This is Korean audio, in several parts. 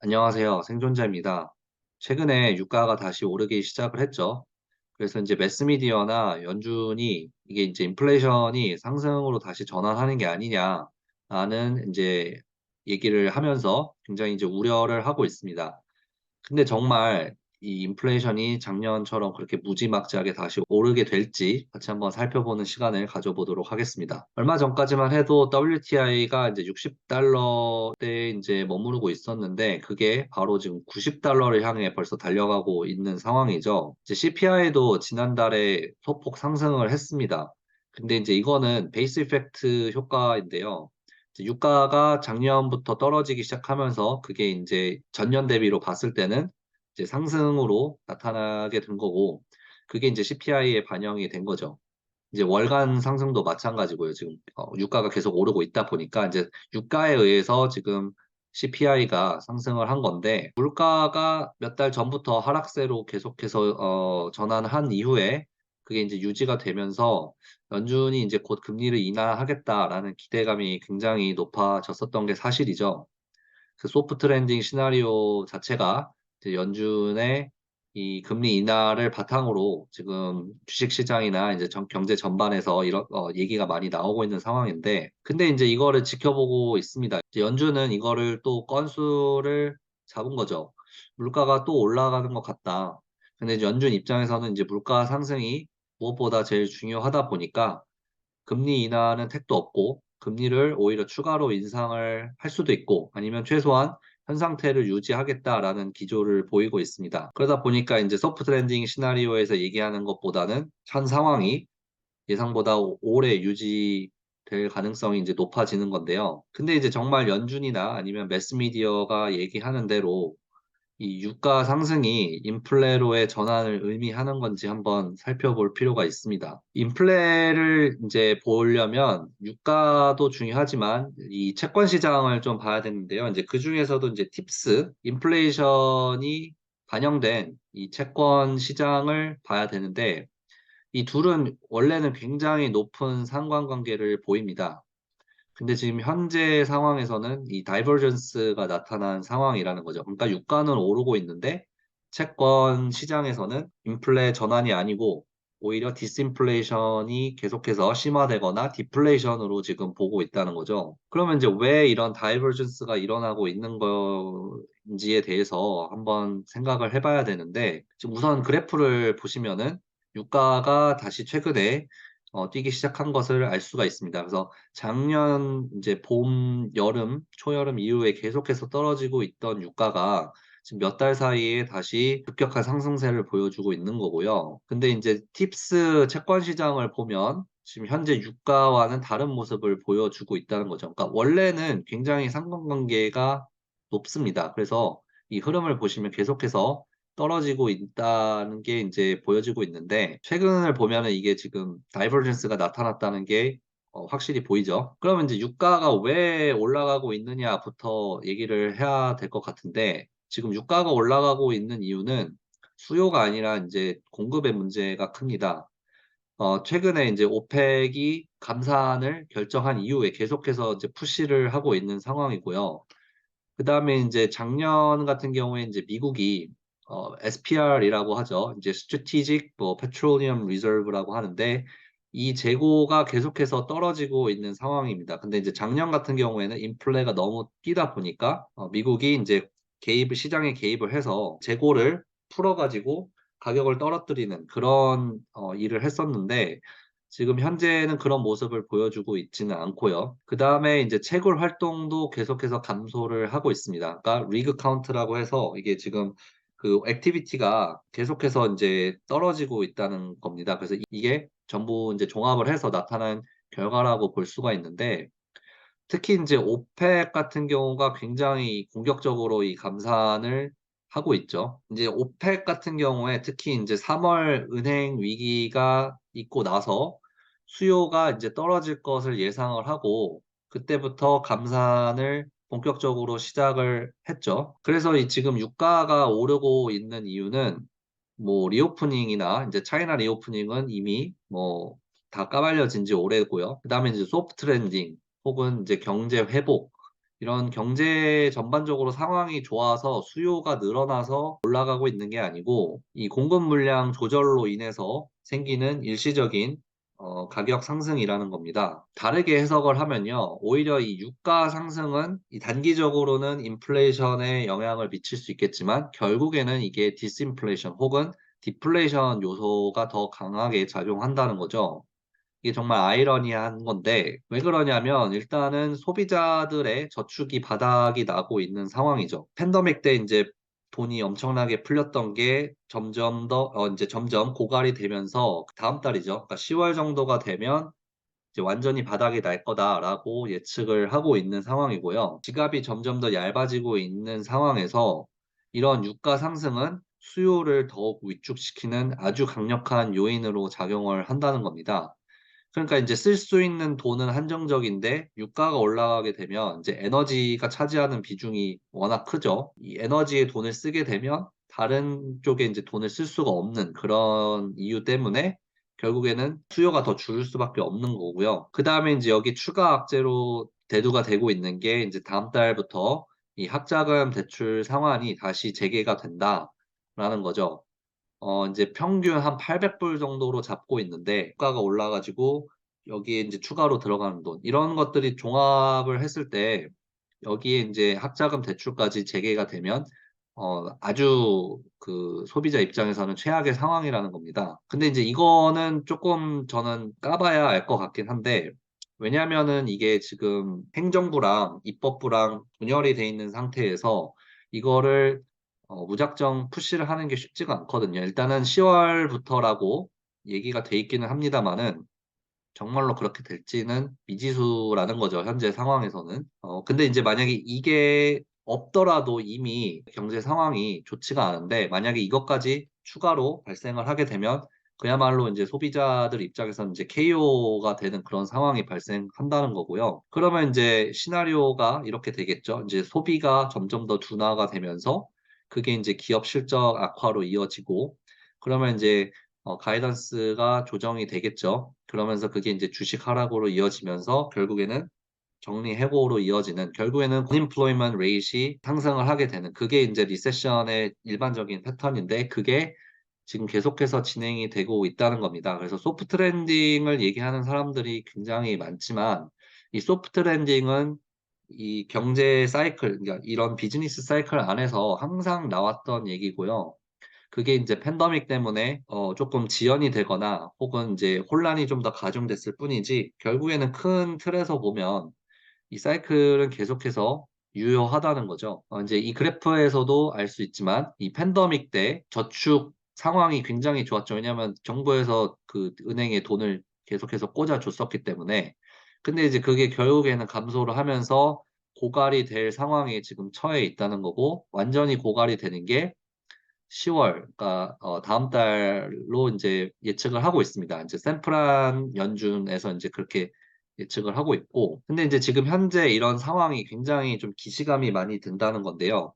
안녕하세요. 생존자입니다. 최근에 유가가 다시 오르기 시작을 했죠. 그래서 이제 매스미디어나 연준이 이게 이제 인플레이션이 상승으로 다시 전환하는 게 아니냐라는 이제 얘기를 하면서 굉장히 이제 우려를 하고 있습니다. 근데 정말 이 인플레이션이 작년처럼 그렇게 무지막지하게 다시 오르게 될지 같이 한번 살펴보는 시간을 가져보도록 하겠습니다. 얼마 전까지만 해도 WTI가 이제 $60대에 이제 머무르고 있었는데 그게 바로 지금 $90를 향해 벌써 달려가고 있는 상황이죠. 이제 CPI도 지난달에 소폭 상승을 했습니다. 근데 이제 이거는 베이스 이펙트 효과인데요. 유가가 작년부터 떨어지기 시작하면서 그게 이제 전년 대비로 봤을 때는 이제 상승으로 나타나게 된 거고, 그게 이제 CPI에 반영이 된 거죠. 이제 월간 상승도 마찬가지고요. 지금 유가가 계속 오르고 있다 보니까 이제 유가에 의해서 지금 CPI가 상승을 한 건데, 물가가 몇 달 전부터 하락세로 계속해서 전환한 이후에 그게 이제 유지가 되면서 연준이 이제 곧 금리를 인하하겠다라는 기대감이 굉장히 높아졌었던 게 사실이죠. 그 소프트 랜딩 시나리오 자체가 이제 연준의 이 금리 인하를 바탕으로 지금 주식 시장이나 이제 경제 전반에서 이런 얘기가 많이 나오고 있는 상황인데, 근데 이제 이거를 지켜보고 있습니다. 이제 연준은 이거를 또 건수를 잡은 거죠. 물가가 또 올라가는 것 같다. 근데 이제 연준 입장에서는 이제 물가 상승이 무엇보다 제일 중요하다 보니까 금리 인하는 택도 없고 금리를 오히려 추가로 인상을 할 수도 있고 아니면 최소한 현 상태를 유지하겠다라는 기조를 보이고 있습니다. 그러다 보니까 이제 소프트 랜딩 시나리오에서 얘기하는 것보다는 현 상황이 예상보다 오래 유지될 가능성이 이제 높아지는 건데요. 근데 이제 정말 연준이나 아니면 매스미디어가 얘기하는 대로 이 유가 상승이 인플레로의 전환을 의미하는 건지 한번 살펴볼 필요가 있습니다. 인플레를 이제 보려면 유가도 중요하지만 이 채권 시장을 좀 봐야 되는데요. 이제 그 중에서도 이제 팁스, 인플레이션이 반영된 이 채권 시장을 봐야 되는데 이 둘은 원래는 굉장히 높은 상관관계를 보입니다. 근데 지금 현재 상황에서는 이 다이버전스가 나타난 상황이라는 거죠. 그러니까 유가는 오르고 있는데 채권 시장에서는 인플레 전환이 아니고 오히려 디스인플레이션이 계속해서 심화되거나 디플레이션으로 지금 보고 있다는 거죠. 그러면 이제 왜 이런 다이버전스가 일어나고 있는 건지에 대해서 한번 생각을 해봐야 되는데, 지금 우선 그래프를 보시면은 유가가 다시 최근에 뛰기 시작한 것을 알 수가 있습니다. 그래서 작년 이제 봄, 여름, 초여름 이후에 계속해서 떨어지고 있던 유가가 지금 몇 달 사이에 다시 급격한 상승세를 보여주고 있는 거고요. 근데 이제 팁스 채권 시장을 보면 지금 현재 유가와는 다른 모습을 보여주고 있다는 거죠. 그러니까 원래는 굉장히 상관관계가 높습니다. 그래서 이 흐름을 보시면 계속해서 떨어지고 있다는 게 이제 보여지고 있는데, 최근을 보면은 이게 지금 다이버전스가 나타났다는 게 확실히 보이죠. 그러면 이제 유가가 왜 올라가고 있느냐부터 얘기를 해야 될 것 같은데, 지금 유가가 올라가고 있는 이유는 수요가 아니라 이제 공급의 문제가 큽니다. 최근에 이제 오펙이 감산을 결정한 이후에 계속해서 이제 푸시를 하고 있는 상황이고요. 그다음에 이제 작년 같은 경우에 이제 미국이 SPR이라고 하죠. 이제 Strategic 뭐 Petroleum Reserve라고 하는데 이 재고가 계속해서 떨어지고 있는 상황입니다. 근데 이제 작년 같은 경우에는 인플레가 너무 뛰다 보니까 미국이 이제 시장에 개입을 해서 재고를 풀어가지고 가격을 떨어뜨리는 그런 일을 했었는데 지금 현재는 그런 모습을 보여주고 있지는 않고요. 그다음에 이제 채굴 활동도 계속해서 감소를 하고 있습니다. 그러니까 리그 카운트라고 해서 이게 지금 그 액티비티가 계속해서 이제 떨어지고 있다는 겁니다. 그래서 이게 전부 이제 종합을 해서 나타난 결과라고 볼 수가 있는데, 특히 이제 오펙 같은 경우가 굉장히 공격적으로 이 감산을 하고 있죠. 이제 오펙 같은 경우에 특히 이제 3월 은행 위기가 있고 나서 수요가 이제 떨어질 것을 예상을 하고 그때부터 감산을 본격적으로 시작을 했죠. 그래서 이 지금 유가가 오르고 있는 이유는 뭐 리오프닝이나 이제 차이나 리오프닝은 이미 뭐 다 까발려진 지 오래고요. 그다음에 이제 소프트 랜딩 혹은 이제 경제 회복 이런 경제 전반적으로 상황이 좋아서 수요가 늘어나서 올라가고 있는 게 아니고 이 공급 물량 조절로 인해서 생기는 일시적인 가격 상승이라는 겁니다. 다르게 해석을 하면요. 오히려 이 유가 상승은 이 단기적으로는 인플레이션에 영향을 미칠 수 있겠지만 결국에는 이게 디스인플레이션 혹은 디플레이션 요소가 더 강하게 작용한다는 거죠. 이게 정말 아이러니한 건데 왜 그러냐면 일단은 소비자들의 저축이 바닥이 나고 있는 상황이죠. 팬데믹 때 인제 돈이 엄청나게 풀렸던 게 점점 더 인제 점점 고갈이 되면서 그다음 달이죠. 그러니까 10월 정도가 되면 이제 '완전히 바닥이 날 거다.'라고 예측을 하고 있는 상황이고요. 지갑이 점점 더 얇아지고 있는 상황에서 이런 유가 상승은 수요를 더욱 위축시키는 아주 강력한 요인으로 작용을 한다는 겁니다. 그러니까 인제 쓸 수 있는 돈은 한정적인데 유가가 올라가게 되면 인제 에너지가 차지하는 비중이 워낙 크죠. 이 에너지에 돈을 쓰게 되면 다른 쪽에 인제 돈을 쓸 수가 없는 그런 이유 때문에 결국에는 수요가 더 줄 수밖에 없는 거고요. 그다음에 인제 여기 추가 악재로 대두가 되고 있는 게 인제 다음 달부터 이 학자금 대출 상환이 다시 재개가 된다라는 거죠. 인제 평균 한 800불 정도로 잡고 있는데 물가가 올라 가지고 여기에 인제 추가로 들어가는 돈 이런 것들이 종합을 했을 때 여기에 인제 학자금 대출까지 재개가 되면 아주 그 소비자 입장에서는 최악의 상황이라는 겁니다. 근데 인제 이거는 쪼끔 저는 까 봐야 알 것 같긴 한데 왜냐하면은 이게 지금 행정부랑 입법부랑 분열이 돼 있는 상태에서 이거를 무작정 푸시를 하는 게 쉽지가 않거든요. 일단은 10월 월부터라고 얘기가 돼 있기는 합니다마는 정말로 그렇게 될지는 미지수라는 거죠, 현재 상황에서는. 근데 인제 만약에 이게 없더라도 이미 경제 상황이 좋지가 않은데 만약에 이것까지 추가로 발생을 하게 되면 그야말로 인제 소비자들 입장에서는 이제 KO가 되는 그런 상황이 발생한다는 거고요. 그러면 인제 시나리오가 이렇게 되겠죠. 인제 소비가 점점 더 둔화가 되면서 그게 인제 기업 실적 악화로 이어지고 그러면 인제 가이던스가 조정이 되겠죠. 그러면서 그게 인제 주식 하락으로 이어지면서 결국에는 정리해고로 이어지는 결국에는 unemployment rate이 상승을 하게 되는 그게 인제 리세션의 일반적인 패턴인데 그게 지금 계속해서 진행이 되고 있다는 겁니다. 그래서 소프트 랜딩을 얘기하는 사람들이 굉장히 많지만 이 소프트 랜딩은 이 경제 사이클 그러니까 이런 비즈니스 사이클 안에서 항상 나왔던 얘기고요. 그게 인제 팬데믹 때문에 쪼끔 지연이 되거나 혹은 인제 혼란이 좀 더 가중됐을 뿐이지 결국에는 큰 틀에서 보면 이 사이클은 계속해서 유효하다는 거죠. 인제 이 그래프에서도 알 수 있지만 이 팬데믹 때 저축 상황이 굉장히 좋았죠. 왜냐하면 정부에서 그 은행에 돈을 계속해서 꽂아 줬었기 때문에. 근데 이제 그게 결국에는 감소를 하면서 고갈이 될 상황에 지금 처해 있다는 거고 완전히 고갈이 되는 게 10월 그러니까 다음 달로 인제 예측을 하고 있습니다. 인제 샌프란 연준에서 인제 그렇게 예측을 하고 있고 근데 인제 지금 현재 이런 상황이 굉장히 좀 기시감이 많이 든다는 건데요.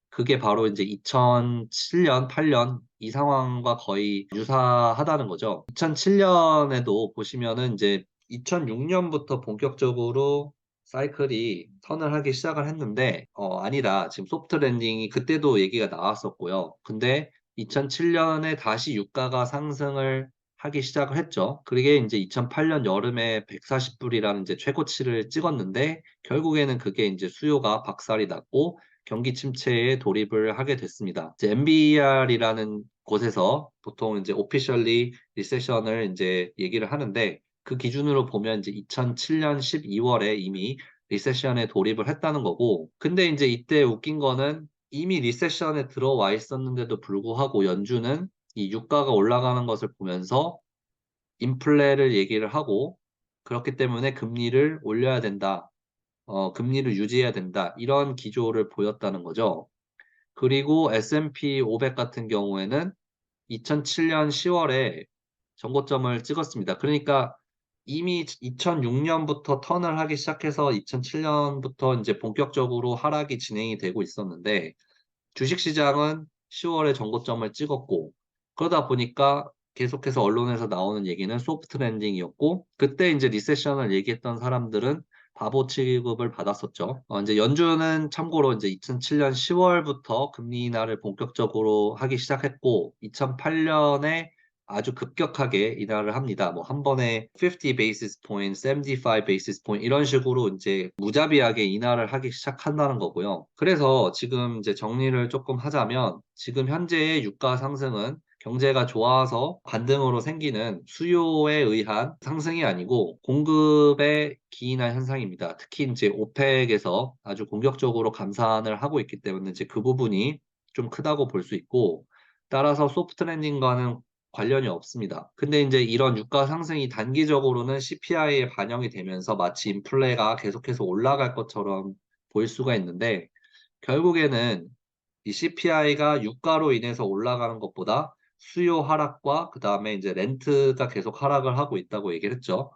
그게 바로 인제 2007년 8년 이 상황과 거의 유사하다는 거죠. 2007 년에도 보시면은 인제 2006 년부터 본격적으로 사이클이 턴을 하기 시작을 했는데 아니다. 지금 소프트 랜딩이 그때도 얘기가 나왔었고요. 근데 2007 년에 다시 유가가 상승을 하기 시작을 했죠. 그게 인제 2008년 여름에 140 불이라는 인제 최고치를 찍었는데 결국에는 그게 인제 수요가 박살이 났고 경기 침체에 돌입을 하게 됐습니다. 이제 NBER이라는 곳에서 보통 인제 officially recession을 인제 얘기를 하는데 그 기준으로 보면 인제 2007년 12 월에 이미 리세션에 돌입을 했다는 거고 근데 인제 이때 웃긴 거는 이미 리세션에 들어와 있었는데도 불구하고 연준은 이 유가가 올라가는 것을 보면서 인플레를 얘기를 하고 그렇기 때문에 "금리를 올려야 된다. 금리를 유지해야 된다." 이런 기조를 보였다는 거죠. 그리고 S&P 500 같은 경우에는 2007년 10 월에 전고점을 찍었습니다. 그러니까 이미 2006 년부터 턴을 하기 시작해서 2007 년부터 인제 본격적으로 하락이 진행이 되고 있었는데 주식 시장은 10 월에 전고점을 찍었고 그러다 보니까 계속해서 언론에서 나오는 얘기는 소프트 랜딩이었고 그때 인제 리세션을 얘기했던 사람들은 바보 취급을 받았었죠. 이제 연준은 참고로 이제 2007년 10월부터 금리 인하를 본격적으로 하기 시작했고 2008년에 아주 급격하게 인하를 합니다. 뭐 한 번에 50 basis point, 75 basis point 이런 식으로 이제 무자비하게 인하를 하기 시작한다는 거고요. 그래서 지금 이제 정리를 조금 하자면 지금 현재의 유가 상승은 경제가 좋아서 반등으로 생기는 수요에 의한 상승이 아니고 공급의 기인한 현상입니다. 특히 이제 오펙에서 아주 공격적으로 감산을 하고 있기 때문에 이제 그 부분이 좀 크다고 볼 수 있고 따라서 소프트 랜딩과는 관련이 없습니다. 근데 이제 이런 유가 상승이 단기적으로는 CPI에 반영이 되면서 마치 인플레가 계속해서 올라갈 것처럼 보일 수가 있는데 결국에는 이 CPI가 유가로 인해서 올라가는 것보다 수요 하락과 그다음에 이제 렌트가 계속 하락을 하고 있다고 얘기를 했죠.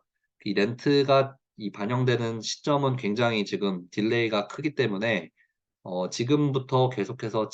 이 렌트가 이 반영되는 시점은 굉장히 지금 딜레이가 크기 때문에 지금부터 계속해서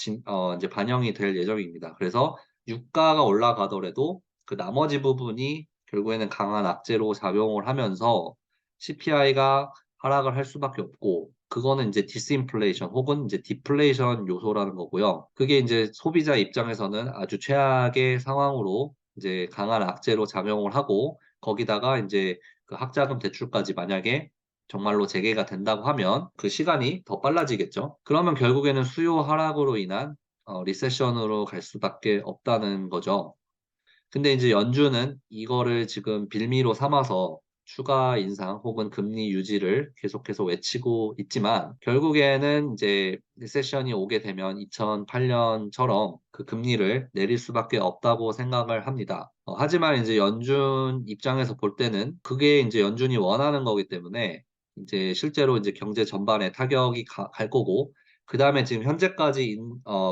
이제 반영이 될 예정입니다. 그래서 유가가 올라가더라도 그 나머지 부분이 결국에는 강한 악재로 작용을 하면서 CPI가 하락을 할 수밖에 없고 그거는 이제 디스인플레이션 혹은 이제 디플레이션 요소라는 거고요. 그게 이제 소비자 입장에서는 아주 최악의 상황으로 이제 강한 악재로 작용을 하고 거기다가 이제 그 학자금 대출까지 만약에 정말로 재개가 된다고 하면 그 시간이 더 빨라지겠죠. 그러면 결국에는 수요 하락으로 인한 리세션으로 갈 수밖에 없다는 거죠. 근데 이제 연준은 이거를 지금 빌미로 삼아서 추가 인상 혹은 금리 유지를 계속해서 외치고 있지만 결국에는 이제 리세션이 오게 되면 2008년처럼 그 금리를 내릴 수밖에 없다고 생각을 합니다. 하지만 이제 연준 입장에서 볼 때는 그게 이제 연준이 원하는 거기 때문에 이제 실제로 이제 경제 전반에 타격이 갈 거고 그다음에 지금 현재까지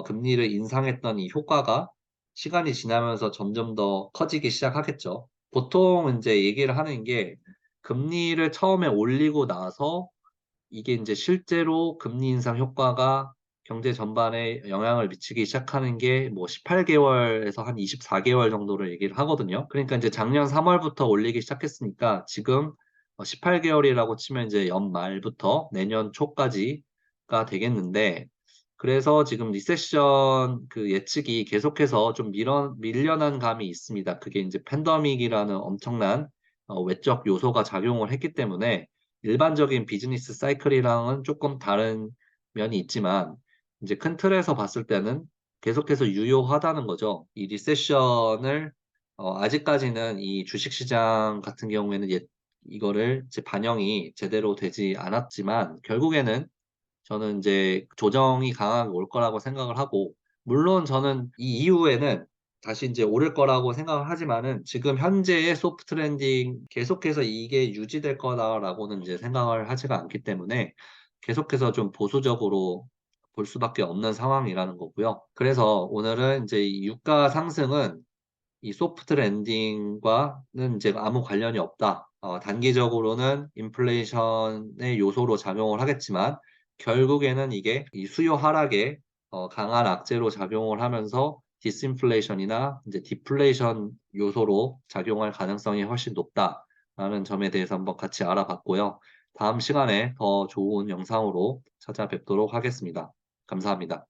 금리를 인상했던 이 효과가 시간이 지나면서 점점 더 커지기 시작하겠죠. 보통 인제 얘기를 하는 게 금리를 처음에 올리고 나서 이게 인제 실제로 금리 인상 효과가 경제 전반에 영향을 미치기 시작하는 게 뭐 18개월에서 한 24개월 정도를 얘기를 하거든요. 그러니까 인제 작년 3 월부터 올리기 시작했으니까 지금 18개월이라고 치면 이제 연말부터 내년 초까지가 되겠는데 그래서 지금 리세션 그 예측이 계속해서 좀 밀려난 감이 있습니다. 그게 인제 팬데믹이라는 엄청난 외적 요소가 작용을 했기 때문에 일반적인 비즈니스 사이클이랑은 쪼끔 다른 면이 있지만 인제 큰 틀에서 봤을 때는 계속해서 유효하다는 거죠. 이 리세션을 아직까지는 이 주식 시장 같은 경우에는 이거를 이제 반영이 제대로 되지 않았지만 결국에는 저는 인제 조정이 강하게 올 거라고 생각을 하고 물론 저는 이 이후에는 다시 인제 오를 거라고 생각을 하지만은 지금 현재의 소프트 랜딩 계속해서 이게 유지될 거다라고는 이제 생각을 하지가 않기 때문에 계속해서 좀 보수적으로 볼 수밖에 없는 상황이라는 거고요. 그래서 오늘은 인제 이 유가 상승은 이 소프트 랜딩과는 이제 아무 관련이 없다. 단기적으로는 인플레이션의 요소로 작용을 하겠지만 결국에는 이게 이 수요 하락에 강한 악재로 작용을 하면서 디스인플레이션이나 이제 디플레이션 요소로 작용할 가능성이 훨씬 높다라는 점에 대해서 한번 같이 알아봤고요. 다음 시간에 더 좋은 영상으로 찾아뵙도록 하겠습니다. 감사합니다.